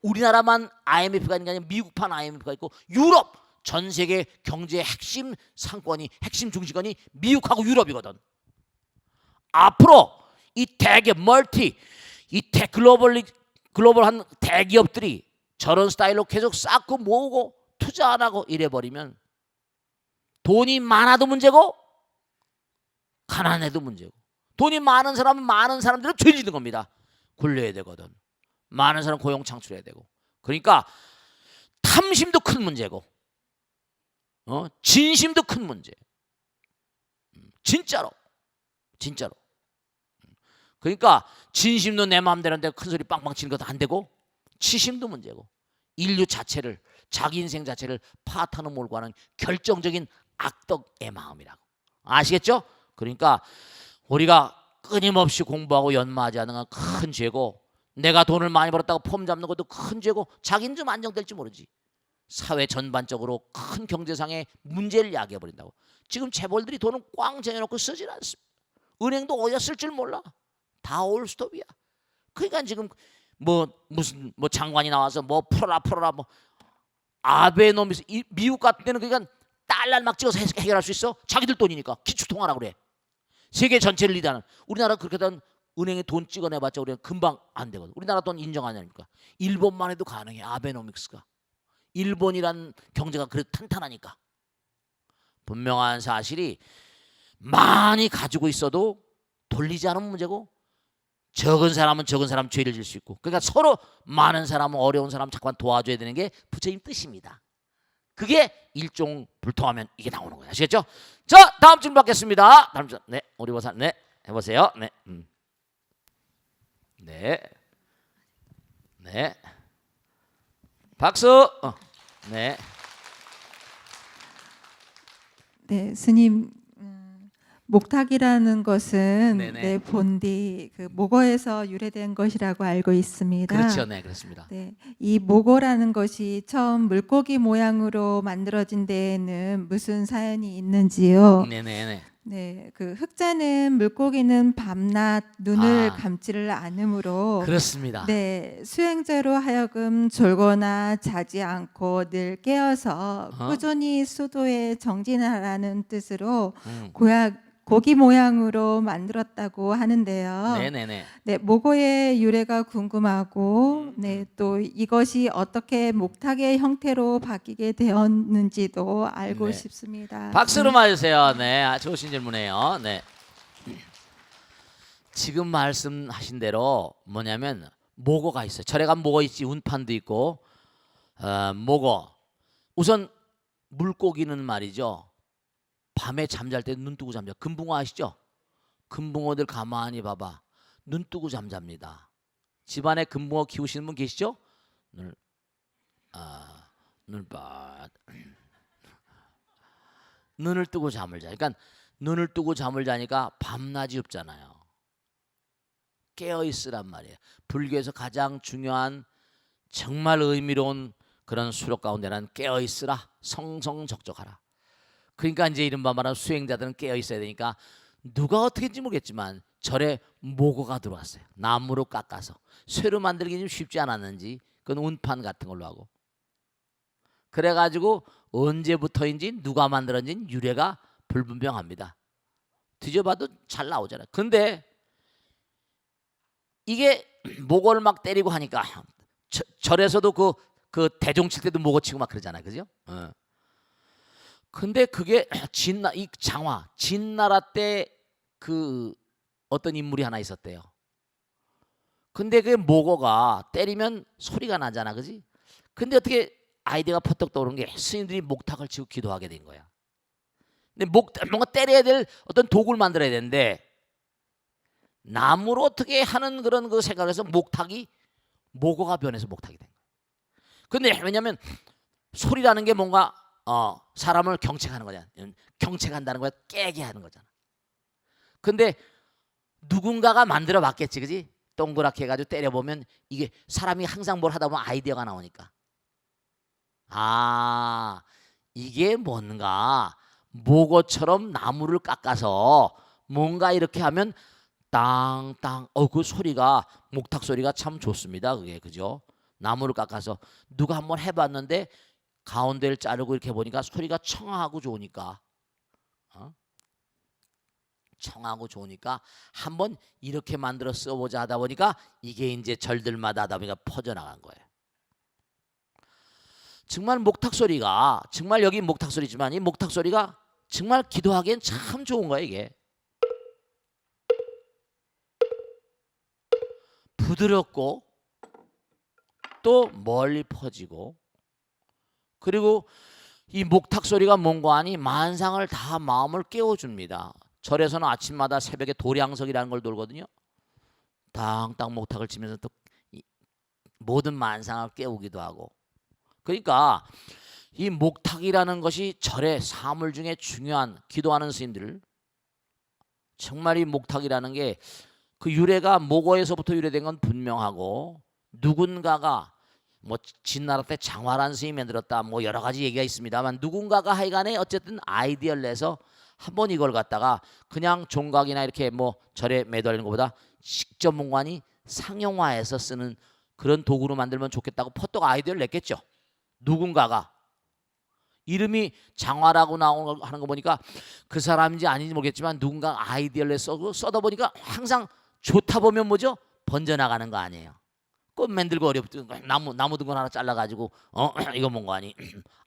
우리나라만 IMF가 있는 게 아니라 미국판 IMF가 있고 유럽 전 세계 경제의 핵심 상권이 핵심 중심권이 미국하고 유럽이거든. 앞으로 이 대기업 글로벌한 대기업들이 저런 스타일로 계속 쌓고 모으고 투자 안 하고 이래버리면 돈이 많아도 문제고 가난해도 문제고 돈이 많은 사람은 많은 사람들은 죄 짓는 겁니다. 굴려야 되거든. 많은 사람 고용 창출해야 되고. 그러니까 탐심도 큰 문제고 진심도 큰 문제. 진짜로. 그러니까 진심도 내 마음대로인데 큰 소리 빵빵 치는 것도 안 되고 치심도 문제고 인류 자체를 자기 인생 자체를 파탄으로 몰고 가는 결정적인 악덕의 마음이라고. 아시겠죠? 그러니까 우리가 끊임없이 공부하고 연마하지 않는 건 큰 죄고 내가 돈을 많이 벌었다고 폼 잡는 것도 큰 죄고 자기는 좀 안정될지 모르지. 사회 전반적으로 큰 경제상의 문제를 야기해버린다고. 지금 재벌들이 돈을 꽝 쟁여놓고 쓰질 않습니다. 은행도 어디다 쓸 줄 몰라. 다 올스톱이야. 그러니까 지금 무슨 장관이 나와서 풀어라 아베노미스 미국 같은 데는 그러니까 달러 막 찍어서 해결할 수 있어. 자기들 돈이니까 기축통화라고 그래. 세계 전체를 리드하는. 우리나라 그렇게 된 은행에 돈 찍어내봤자 우리가 금방 안 되거든. 우리나라 돈 인정 안 하니까. 일본만 해도 가능해. 아베노믹스가. 일본이란 경제가 그래도 탄탄하니까. 분명한 사실이 많이 가지고 있어도 돌리지 않으면 문제고 적은 사람은 적은 사람 죄를 질 수 있고 그러니까 서로 많은 사람은 어려운 사람 잠깐 도와줘야 되는 게 부처님 뜻입니다. 그게 일종불통하면 이게 나오는 거예요. 아시겠죠? 자, 다음 질문 받겠습니다. 다음 질문. 네, 우리 보사 네 해보세요. 네, 네, 박수. 네. 네, 스님. 목탁이라는 것은 네네. 네, 본디 그 목어에서 유래된 것이라고 알고 있습니다. 그렇죠, 네, 그렇습니다. 네, 이 목어라는 것이 처음 물고기 모양으로 만들어진 데에는 무슨 사연이 있는지요? 네네네. 네, 그 흑자는 물고기는 밤낮 눈을 감지를 않으므로 그렇습니다. 네, 수행자로 하여금 졸거나 자지 않고 늘 깨어서 꾸준히 수도에 정진하라는 뜻으로 고기 모양으로 만들었다고 하는데요. 네네네. 네, 모고의 유래가 궁금하고, 네, 또 이것이 어떻게 목탁의 형태로 바뀌게 되었는지도 알고 네. 싶습니다. 박수로 맞으세요. 네, 좋으신 질문이에요. 네. 지금 말씀하신 대로 뭐냐면 모고가 있어요. 절에 가면 모고 있지, 운판도 있고, 모고. 우선 물고기는 말이죠. 밤에 잠잘 때 눈 뜨고 잠자. 금붕어 아시죠? 금붕어들 가만히 봐봐. 눈 뜨고 잠잡니다. 집안에 금붕어 키우시는 분 계시죠? 눈을 뜨고 잠을 자. 그러니까 눈을 뜨고 잠을 자니까 밤낮이 없잖아요. 깨어 있으란 말이에요. 불교에서 가장 중요한 정말 의미로운 그런 수록 가운데는 깨어 있으라, 성성적적하라. 그러니까 이제 이른바 말하는 수행자들은 깨어 있어야 되니까 누가 어떻게인지 모르겠지만 절에 모고가 들어왔어요. 나무로 깎아서 쇠로 만들기 좀 쉽지 않았는지 그건 운판 같은 걸로 하고 그래가지고 언제부터인지 누가 만들었는지 유래가 불분명합니다. 뒤져봐도 잘 나오잖아요. 근데 이게 모고를 막 때리고 하니까 절에서도 그 대종 칠 때도 모고 치고 막 그러잖아요, 그죠? 근데 그게 이 장화 진나라 때 그 어떤 인물이 하나 있었대요. 근데 그 모고가 때리면 소리가 나잖아, 그지? 근데 어떻게 아이디어가 퍼뜩 떠오른 게 스님들이 목탁을 치고 기도하게 된 거야. 근데 뭔가 때려야 될 어떤 도구를 만들어야 되는데 나무로 어떻게 하는 그런 그 생각을 해서 모고가 변해서 목탁이 된 거야. 근데 왜냐면 소리라는 게 뭔가 사람을 경책하는 거잖아. 경책한다는 거야. 깨게 하는 거잖아. 근데 누군가가 만들어 봤겠지, 그지? 동그랗게 해가지고 때려보면 이게 사람이 항상 뭘 하다 보면 아이디어가 나오니까. 아, 이게 뭔가 모고처럼 나무를 깎아서 뭔가 이렇게 하면 땅땅. 그 소리가 목탁 소리가 참 좋습니다. 그게 그죠? 나무를 깎아서 누가 한번 해봤는데 가운데를 자르고 이렇게 보니까 소리가 청하고 좋으니까 청하고 좋으니까 한번 이렇게 만들어 써보자 하다 보니까 이게 이제 절들마다 하다 보니까 퍼져나간 거예요. 정말 목탁 소리가 정말 여기 목탁 소리지만 이 목탁 소리가 정말 기도하기엔 참 좋은 거예요. 이게 부드럽고 또 멀리 퍼지고 그리고 이 목탁 소리가 뭔가 하니 만상을 다 마음을 깨워줍니다. 절에서는 아침마다 새벽에 도량석이라는 걸 돌거든요. 땅땅 목탁을 치면서 또 모든 만상을 깨우기도 하고 그러니까 이 목탁이라는 것이 절의 사물 중에 중요한 기도하는 스님들 정말 이 목탁이라는 게 그 유래가 모고에서부터 유래된 건 분명하고 누군가가 뭐 진나라 때 장화란 스님이 만들었다 뭐 여러 가지 얘기가 있습니다만 누군가가 하여간에 어쨌든 아이디어를 내서 한번 이걸 갖다가 그냥 종각이나 이렇게 뭐 절에 매달리는 것보다 직접 문관이 상용화해서 쓰는 그런 도구로 만들면 좋겠다고 퍼뜩 아이디어를 냈겠죠. 누군가가 이름이 장화라고 하는 거 보니까 그 사람인지 아닌지 모르겠지만 누군가 아이디어를 내서 써다 보니까 항상 좋다 보면 뭐죠? 번져나가는 거 아니에요. 꽃 만들고 어렵든 나무 든 거 하나 잘라가지고 이거 뭔거 아니?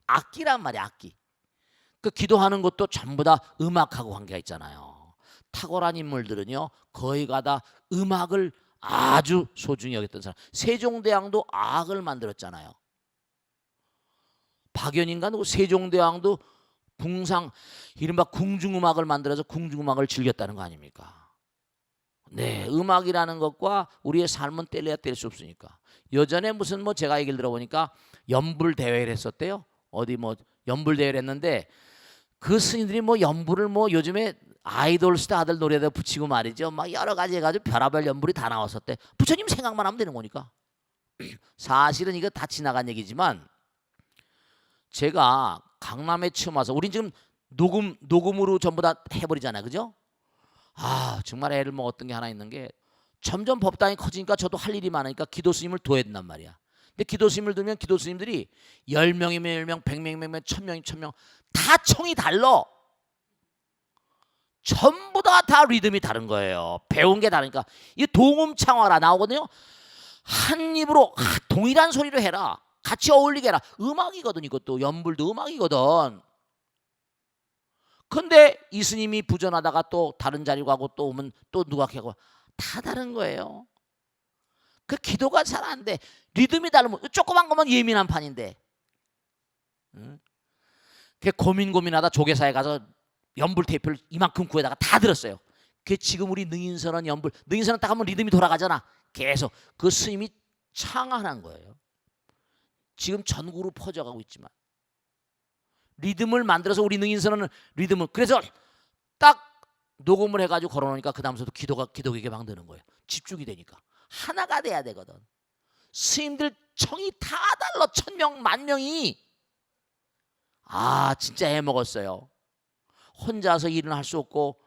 악기란 말이야, 악기. 그 기도하는 것도 전부 다 음악하고 관계가 있잖아요. 탁월한 인물들은요 거의 다 음악을 아주 소중히 여겼던 사람. 세종대왕도 악을 만들었잖아요. 박연인가 누구 세종대왕도 궁상 이른바 궁중음악을 만들어서 궁중음악을 즐겼다는 거 아닙니까? 네, 음악이라는 것과 우리의 삶은 뗄래야 뗄 수 없으니까. 예전에 무슨 뭐 제가 얘기를 들어보니까 연불 대회를 했었대요. 어디 뭐 연불 대회를 했는데 그 스님들이 뭐 연불을 뭐 요즘에 아이돌 스타들 노래에다 붙이고 말이죠. 막 여러 가지 해가지고 별의별 연불이 다 나왔었대. 부처님 생각만 하면 되는 거니까. 사실은 이거 다 지나간 얘기지만 제가 강남에 처음 와서 우린 지금 녹음으로 전부 다 해버리잖아요, 그죠? 정말 애를 먹었던 게 하나 있는 게 점점 법당이 커지니까 저도 할 일이 많으니까 기도 스님을 둬야 된단 말이야. 근데 기도 스님을 두면 기도 스님들이 10명이면 10명, 100명이면 1000명이면 1000명 다 청이 달라. 전부 다 리듬이 다른 거예요. 배운 게 다르니까. 이 동음창화라 나오거든요. 한 입으로 동일한 소리로 해라. 같이 어울리게 해라. 음악이거든. 이것도 연불도 음악이거든. 근데 이 스님이 부전하다가 또 다른 자리로 가고 또 오면 또 누가 하고 다 다른 거예요. 그 기도가 잘 안 돼. 리듬이 다르면 조그만 거면 예민한 판인데. 그 고민하다 조계사에 가서 연불 테이프를 이만큼 구해다가 다 들었어요. 그 지금 우리 능인선언 연불, 능인선언 딱 하면 리듬이 돌아가잖아. 계속 그 스님이 창안한 거예요. 지금 전국으로 퍼져가고 있지만 리듬을 만들어서 우리 능인선언은 리듬을 그래서 딱 녹음을 해가지고 걸어놓으니까 그 다음부터 기도객에 막 드는 거예요. 집중이 되니까 하나가 돼야 되거든. 스님들 청이 다 달라. 1000명, 10,000명이 진짜 해먹었어요. 혼자서 일은 할 수 없고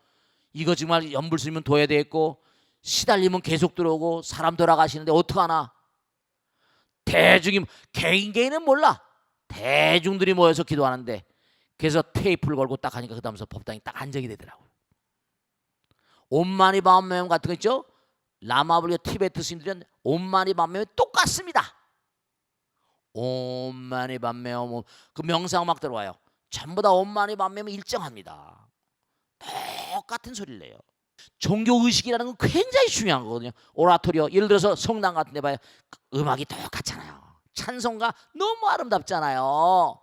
이거 정말 연불 스님은 둬야 되겠고 시달리면 계속 들어오고 사람 돌아가시는데 어떡하나. 대중이 개인은 몰라. 대중들이 모여서 기도하는데 그래서 테이프를 걸고 딱 하니까 그 다음서 법당이 딱 안정이 되더라고요. 옴마니 밤매음 같은 거 있죠? 라마불교 티베트 스님들은 옴마니 밤매음이 똑같습니다. 옴마니 밤매음 그 명상음악 들어와요. 전부 다 옴마니 밤매음이 일정합니다. 똑같은 소리를 내요. 종교의식이라는 건 굉장히 중요한 거거든요. 오라토리오 예를 들어서 성당 같은 데 봐요. 음악이 똑같잖아요. 찬송가 너무 아름답잖아요.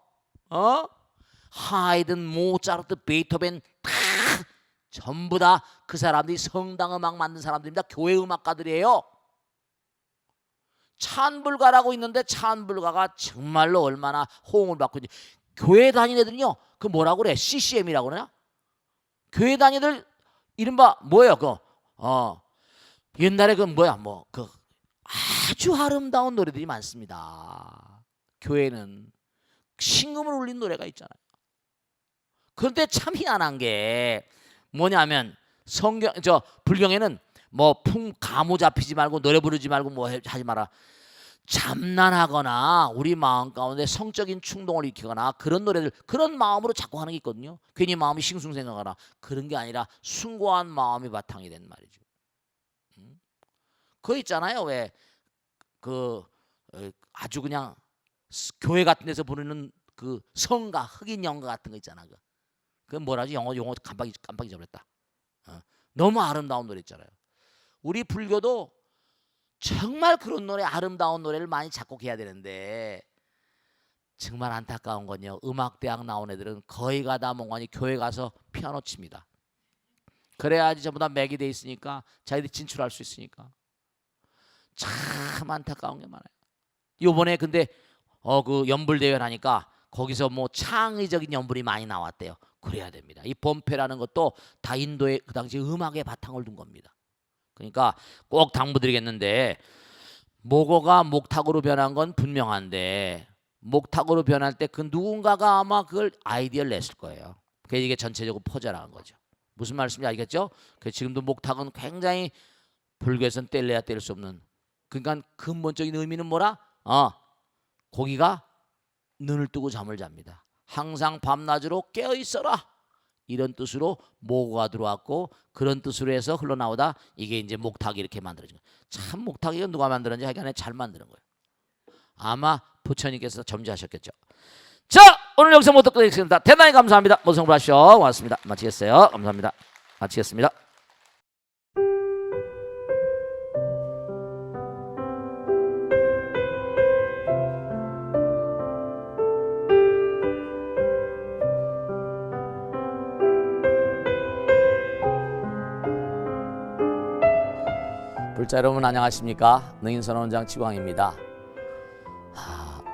하이든, 모차르트, 베토벤 다 전부 다 그 사람들이 성당 음악 만든 사람들입니다. 교회 음악가들이에요. 찬불가라고 있는데 찬불가가 정말로 얼마나 호응을 받고 있는지. 교회 다니는 애들은요 그 뭐라고 그래? CCM이라고 그러냐? 교회 다니는 애들 이른바 뭐예요? 옛날에 그 아주 아름다운 노래들이 많습니다. 교회는 신금을 울린 노래가 있잖아요. 그런데 참 희한한 게 뭐냐면 불경에는 가무 잡히지 말고 노래 부르지 말고 하지 마라. 잠난하거나 우리 마음 가운데 성적인 충동을 일으키거나 그런 노래들 그런 마음으로 자꾸 하는 게 있거든요. 괜히 마음이 싱숭생숭하거나 그런 게 아니라 숭고한 마음이 바탕이 된 말이죠. 그거 있잖아요. 왜 아주 그냥 교회 같은 데서 부르는 그 성가 흑인 연가 같은 거 있잖아. 그 뭐라지 용어 깜빡이 잊어버렸다. 너무 아름다운 노래 있잖아요. 우리 불교도 정말 그런 노래 아름다운 노래를 많이 작곡해야 되는데 정말 안타까운 건요. 음악대학 나온 애들은 거의가 다 몽환이 교회 가서 피아노 칩니다. 그래야지 전부 다 맥이 돼 있으니까 자기들이 진출할 수 있으니까 참 안타까운 게 많아요. 요번에 근데 그 연불 대회를 하니까 거기서 창의적인 연불이 많이 나왔대요. 그래야 됩니다. 이 범패라는 것도 다 인도의 그 당시 음악의 바탕을 둔 겁니다. 그러니까 꼭 당부드리겠는데 목어가 목탁으로 변한 건 분명한데 목탁으로 변할 때 그 누군가가 아마 그걸 아이디어를 냈을 거예요. 그게 이게 전체적으로 퍼져나간 거죠. 무슨 말씀인지 알겠죠? 지금도 목탁은 굉장히 불교에서는 뗄래야 뗄 수 없는 그러니까 근본적인 의미는 뭐라? 고기가 눈을 뜨고 잠을 잡니다. 항상 밤낮으로 깨어 있어라. 이런 뜻으로 모고가 들어왔고 그런 뜻으로 해서 흘러나오다 이게 이제 목탁이 이렇게 만들어진 거예요. 참 목탁이 누가 만들었는지 하여간에 잘 만드는 거예요. 아마 부처님께서 점지하셨겠죠. 자, 오늘 여기서 모두 끝내겠습니다. 대단히 감사합니다. 모두 성불하시오. 고맙습니다. 마치겠어요. 감사합니다. 마치겠습니다. 불자 여러분 안녕하십니까? 능인선언원장 지광입니다.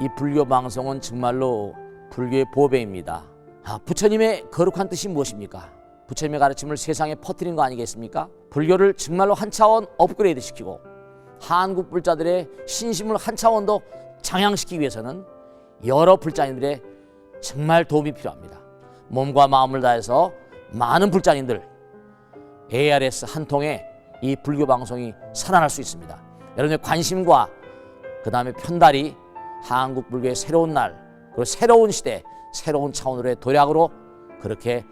이 불교 방송은 정말로 불교의 보배입니다. 부처님의 거룩한 뜻이 무엇입니까? 부처님의 가르침을 세상에 퍼뜨린 거 아니겠습니까? 불교를 정말로 한 차원 업그레이드 시키고 한국 불자들의 신심을 한 차원 더 장양시키기 위해서는 여러 불자님들의 정말 도움이 필요합니다. 몸과 마음을 다해서 많은 불자님들 ARS 한 통에 이 불교 방송이 살아날 수 있습니다. 여러분의 관심과 그 다음에 편달이 한국 불교의 새로운 날 그리고 새로운 시대 새로운 차원으로의 도약으로 그렇게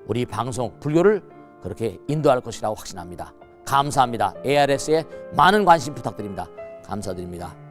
우리 방송 불교를 그렇게 인도할 것이라고 확신합니다. 감사합니다. ARS에 많은 관심 부탁드립니다. 감사드립니다.